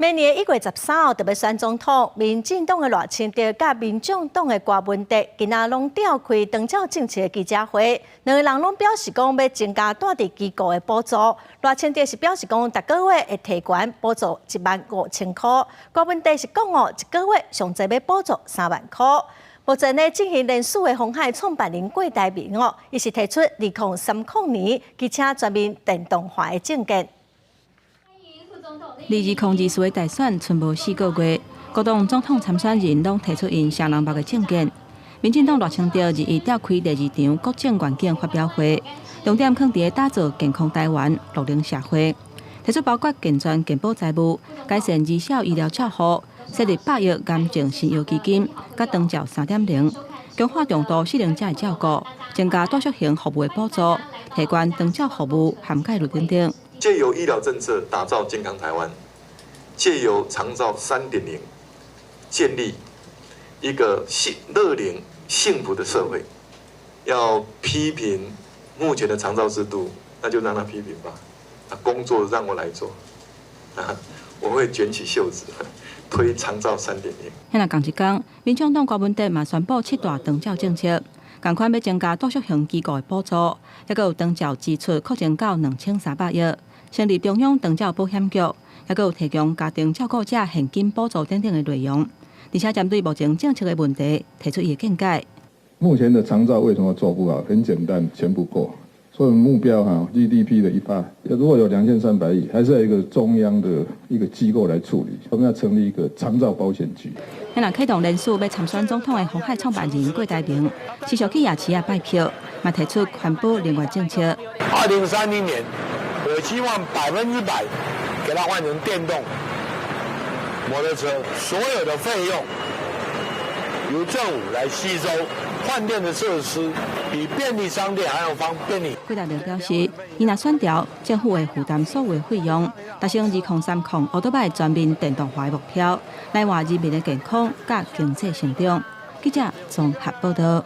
明年1月13号特别选总统，民进党的赖清德甲民众党的郭文德今仔拢召开长照政策记者会，两个人拢表示讲要增加住伫机构的补助。赖清德是表示讲，逐个月会提悬补助15000块，郭文德是讲一个月上侪要补助3万块。目前呢，进行连署的鸿海创办人郭台铭伊是提出2030年机车全面电动化的政见。2024的大选剩无4个月，各党总统参选人拢提出因双人目的政见。民进党赖清德21召开第2场国政愿景发表会，重点放伫打造健康台湾、乐龄社会，提出包括健全健保财务、改善儿少医疗照护、设立100亿癌症新药基金、甲长照3.0，强化重度适龄者的照顾，增加多属性服务的补助，提悬长照服务涵盖率等等。借由医疗政策打造健康台湾，借由长照3.0建立一个乐龄幸福的社会。要批评目前的长照制度，那就让他批评吧。工作让我来做，我会卷起袖子推长照3.0。那同一天，民众党郭文德嘛宣布7大长照政策，同款要增加多属性机构的补助，还有长照支出扩增到2300亿。成立中央长照保险局，还有提供家庭照顾者现金补助等等的内容，而且针对目前政策的问题，提出伊的见解。目前的长照为什么做不好？很简单，钱不够。所以目标GDP 的1%，如果有2300亿，还是要一个中央的一个机构来处理。我们要成立一个长照保险局。那启动连署要参选总统的鸿海创办人郭台铭，持续去夜市拜票，嘛提出环保另外政策。2030年。我希望100%给它换成电动摩托车，所有的费用由政府来吸收，换电的设施比便利商店还要便利。郭台铭表示，伊若选调，政府会负担所有的费用，达成2030奥多拜全面电动化的目标，来换人民的健康甲经济成长。记者综合报道。